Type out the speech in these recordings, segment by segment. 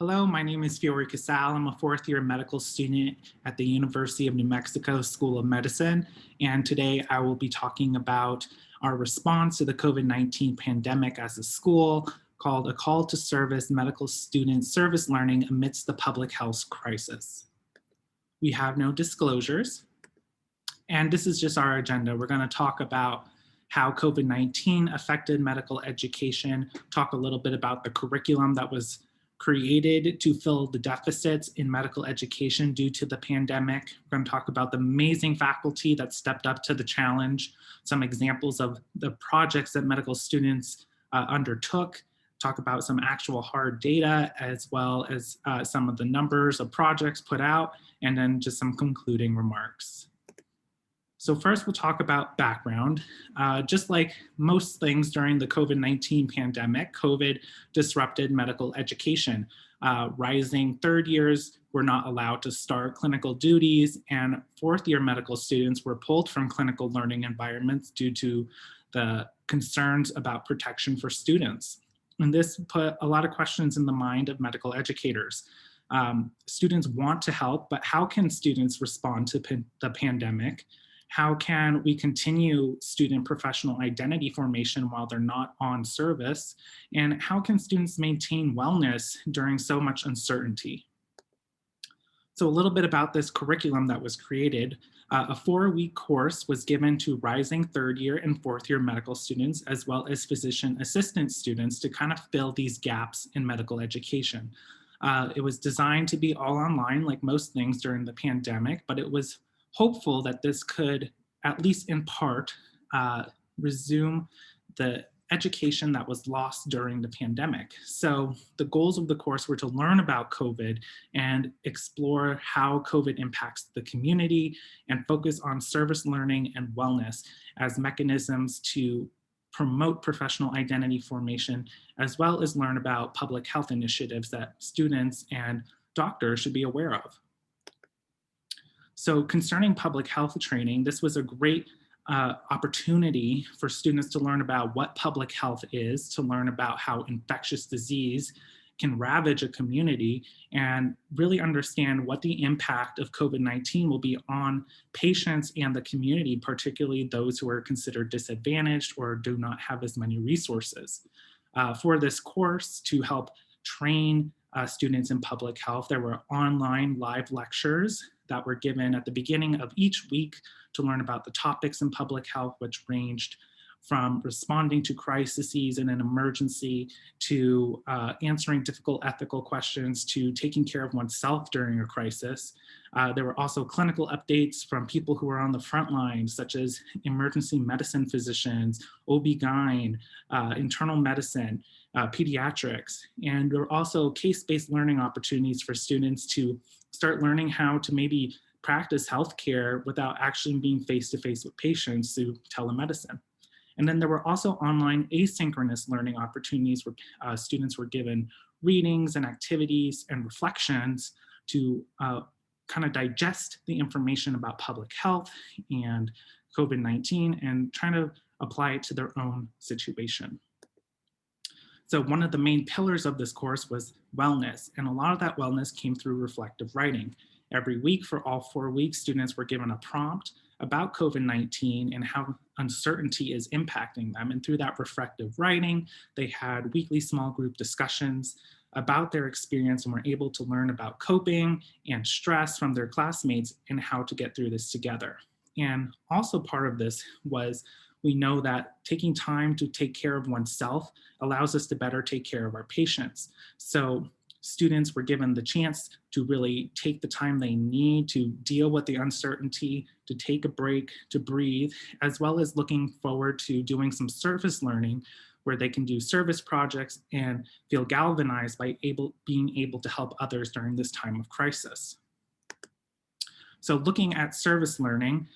Hello, my name is Casale. I'm a fourth-year medical student at the University of New Mexico School of Medicine, and today I will be talking about our response to the COVID-19 pandemic as a school, called A Call to Service Medical Student Service Learning Amidst the Public Health Crisis. We have no disclosures, and this is just our agenda. We're going to talk about how COVID-19 affected medical education, talk a little bit about the curriculum that was created to fill the deficits in medical education due to the pandemic. We're going to talk about the amazing faculty that stepped up to the challenge, some examples of the projects that medical students undertook, talk about some actual hard data, as well as some of the numbers of projects put out, and then just some concluding remarks. So first we'll talk about background. Just like most things during the COVID-19 pandemic, COVID disrupted medical education. Rising third years were not allowed to start clinical duties, and fourth year medical students were pulled from clinical learning environments due to the concerns about protection for students. And this put a lot of questions in the mind of medical educators. Students want to help, but how can students respond to the pandemic? How can we continue student professional identity formation while they're not on service? And how can students maintain wellness during so much uncertainty? So a little bit about this curriculum that was created. A 4-week course was given to rising third year and fourth year medical students, as well as physician assistant students, to kind of fill these gaps in medical education. It was designed to be all online, like most things during the pandemic, but it was hopeful that this could, at least in part, resume the education that was lost during the pandemic. So the goals of the course were to learn about COVID and explore how COVID impacts the community and focus on service learning and wellness as mechanisms to promote professional identity formation, as well as learn about public health initiatives that students and doctors should be aware of. So concerning public health training, this was a great opportunity for students to learn about what public health is, to learn about how infectious disease can ravage a community, and really understand what the impact of COVID-19 will be on patients and the community, particularly those who are considered disadvantaged or do not have as many resources. For this course, to help train students in public health, there were online live lectures that were given at the beginning of each week to learn about the topics in public health, which ranged from responding to crises in an emergency to answering difficult ethical questions to taking care of oneself during a crisis. There were also clinical updates from people who were on the front lines, such as emergency medicine physicians, OB-GYN, internal medicine, pediatrics. And there were also case-based learning opportunities for students to start learning how to maybe practice healthcare without actually being face-to-face with patients through telemedicine. And then there were also online asynchronous learning opportunities where students were given readings and activities and reflections to kind of digest the information about public health and COVID-19 and trying to apply it to their own situation. So one of the main pillars of this course was wellness, and a lot of that wellness came through reflective writing. Every week for all 4 weeks, students were given a prompt about COVID-19 and how uncertainty is impacting them. And through that reflective writing, they had weekly small group discussions about their experience and were able to learn about coping and stress from their classmates and how to get through this together. And also part of this was, we know that taking time to take care of oneself allows us to better take care of our patients. So students were given the chance to really take the time they need to deal with the uncertainty, to take a break, to breathe, as well as looking forward to doing some service learning where they can do service projects and feel galvanized by being able to help others during this time of crisis. So looking at service learning,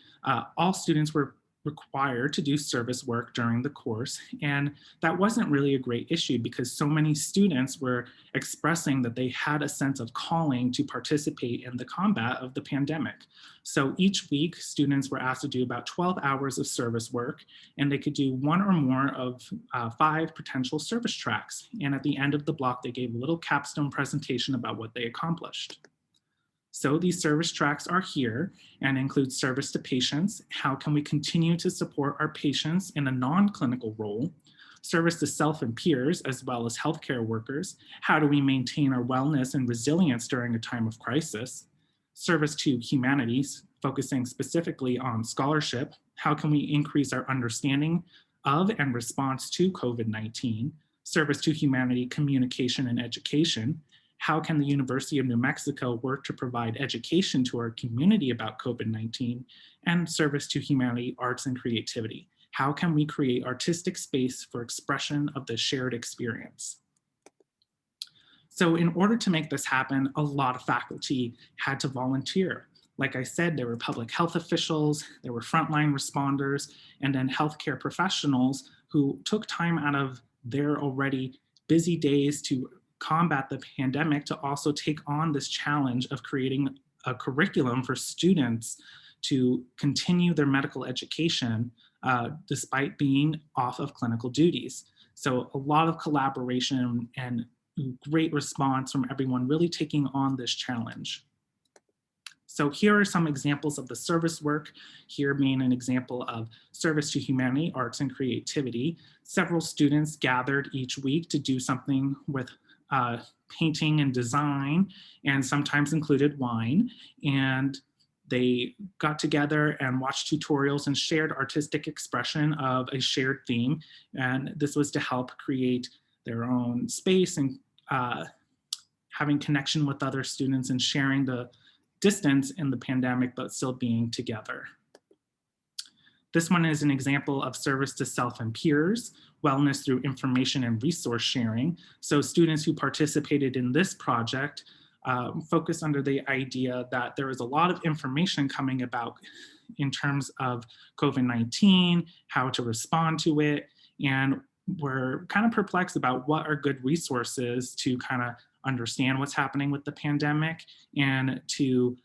all students were required to do service work during the course. And that wasn't really a great issue because so many students were expressing that they had a sense of calling to participate in the combat of the pandemic. So each week, students were asked to do about 12 hours of service work, and they could do one or more of 5 potential service tracks. And at the end of the block, they gave a little capstone presentation about what they accomplished. So these service tracks are here and include service to patients. How can we continue to support our patients in a non-clinical role? Service to self and peers, as well as healthcare workers. How do we maintain our wellness and resilience during a time of crisis? Service to humanities, focusing specifically on scholarship. How can we increase our understanding of and response to COVID-19? Service to humanity, communication, and education. How can the University of New Mexico work to provide education to our community about COVID-19? And service to humanity, arts, and creativity. How can we create artistic space for expression of the shared experience? So in order to make this happen, a lot of faculty had to volunteer. Like I said, there were public health officials, there were frontline responders, and then healthcare professionals who took time out of their already busy days to combat the pandemic to also take on this challenge of creating a curriculum for students to continue their medical education despite being off of clinical duties. So a lot of collaboration and great response from everyone really taking on this challenge. So here are some examples of the service work, here being an example of service to humanity, arts, and creativity. Several students gathered each week to do something with painting and design, and sometimes included wine. And they got together and watched tutorials and shared artistic expression of a shared theme. And this was to help create their own space and having connection with other students and sharing the distance in the pandemic, but still being together. This one is an example of service to self and peers, wellness through information and resource sharing. So students who participated in this project focused under the idea that there was a lot of information coming about in terms of COVID-19, how to respond to it, and we're kind of perplexed about what are good resources to kind of understand what's happening with the pandemic and to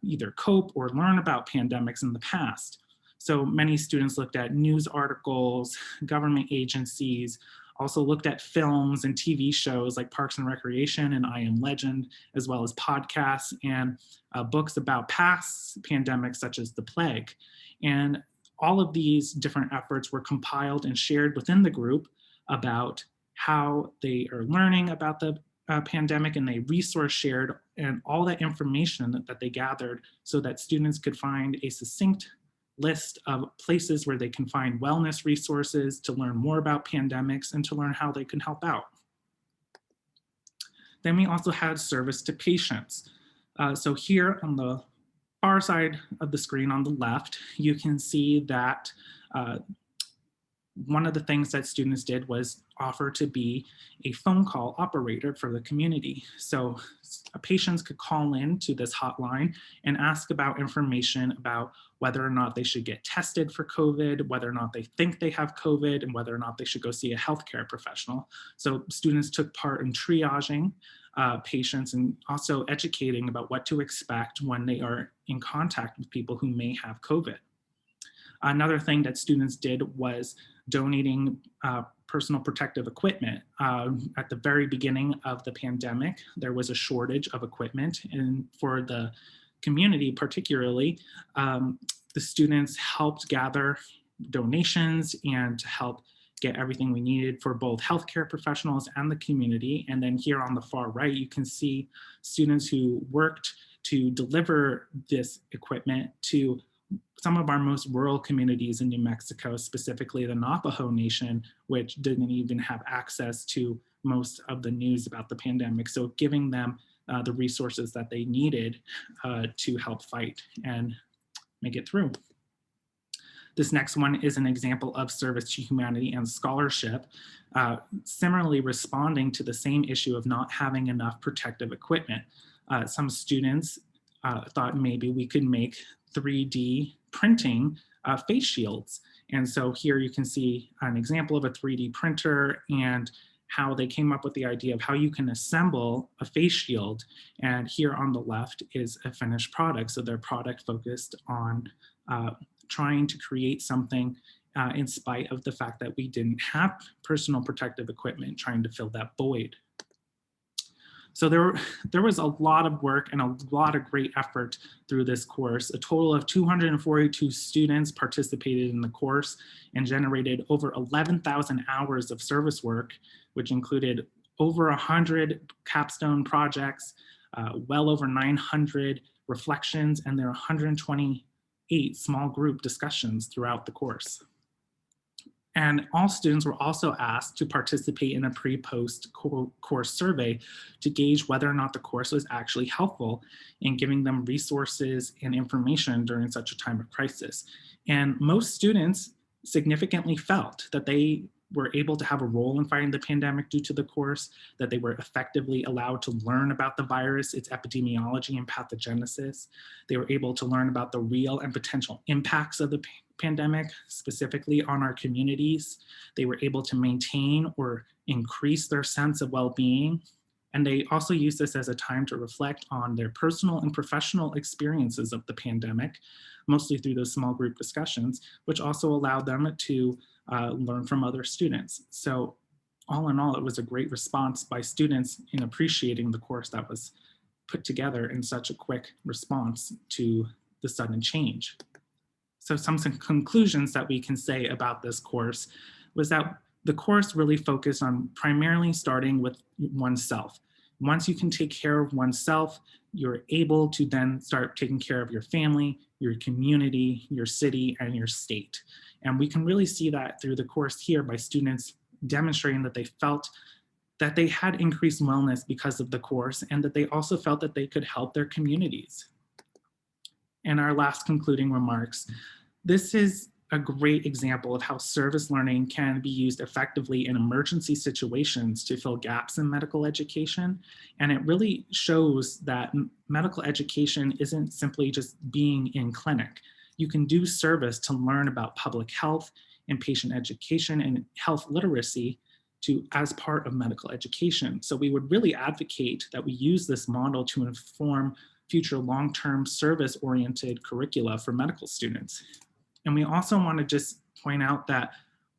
either cope or learn about pandemics in the past. So many students looked at news articles, government agencies, also looked at films and TV shows like Parks and Recreation and I Am Legend, as well as podcasts and books about past pandemics such as the plague. And all of these different efforts were compiled and shared within the group about how they are learning about the pandemic, and they resource shared and all that information that they gathered so that students could find a succinct list of places where they can find wellness resources to learn more about pandemics and to learn how they can help out. Then we also had service to patients. So here on the far side of the screen on the left, you can see that one of the things that students did was offer to be a phone call operator for the community. So patients could call in to this hotline and ask about information about whether or not they should get tested for COVID, whether or not they think they have COVID, and whether or not they should go see a healthcare professional. So students took part in triaging patients and also educating about what to expect when they are in contact with people who may have COVID. Another thing that students did was donating personal protective equipment. At the very beginning of the pandemic, there was a shortage of equipment, and for the community particularly, the students helped gather donations and to help get everything we needed for both healthcare professionals and the community. And then here on the far right, you can see students who worked to deliver this equipment to some of our most rural communities in New Mexico, specifically the Navajo Nation, which didn't even have access to most of the news about the pandemic. So giving them the resources that they needed to help fight and make it through. This next one is an example of service to humanity and scholarship, similarly responding to the same issue of not having enough protective equipment. Some students thought maybe we could make 3D printing face shields. And so here you can see an example of a 3D printer and how they came up with the idea of how you can assemble a face shield. And here on the left is a finished product. So their product focused on trying to create something in spite of the fact that we didn't have personal protective equipment, trying to fill that void. So there was a lot of work and a lot of great effort through this course. A total of 242 students participated in the course and generated over 11,000 hours of service work, which included over 100 capstone projects, well over 900 reflections, and there are 128 small group discussions throughout the course. And all students were also asked to participate in a pre-post course survey to gauge whether or not the course was actually helpful in giving them resources and information during such a time of crisis. And most students significantly felt that they were able to have a role in fighting the pandemic due to the course, that they were effectively allowed to learn about the virus, its epidemiology and pathogenesis. They were able to learn about the real and potential impacts of the pandemic, specifically on our communities. They were able to maintain or increase their sense of well-being. And they also used this as a time to reflect on their personal and professional experiences of the pandemic, mostly through those small group discussions, which also allowed them to learn from other students. So all in all, it was a great response by students in appreciating the course that was put together in such a quick response to the sudden change. So some conclusions that we can say about this course was that the course really focused on primarily starting with oneself. Once you can take care of oneself, you're able to then start taking care of your family, your community, your city, and your state. And we can really see that through the course here by students demonstrating that they felt that they had increased wellness because of the course and that they also felt that they could help their communities. And our last concluding remarks, this is a great example of how service learning can be used effectively in emergency situations to fill gaps in medical education. And it really shows that medical education isn't simply just being in clinic. You can do service to learn about public health and patient education and health literacy as part of medical education. So we would really advocate that we use this model to inform future long-term service-oriented curricula for medical students. And we also want to just point out that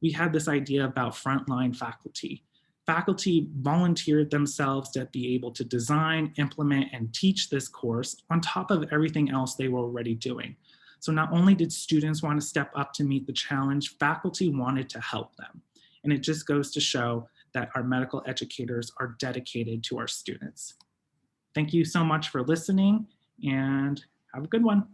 we had this idea about frontline faculty. Faculty volunteered themselves to be able to design, implement, and teach this course on top of everything else they were already doing. So not only did students want to step up to meet the challenge, faculty wanted to help them. And it just goes to show that our medical educators are dedicated to our students. Thank you so much for listening and have a good one.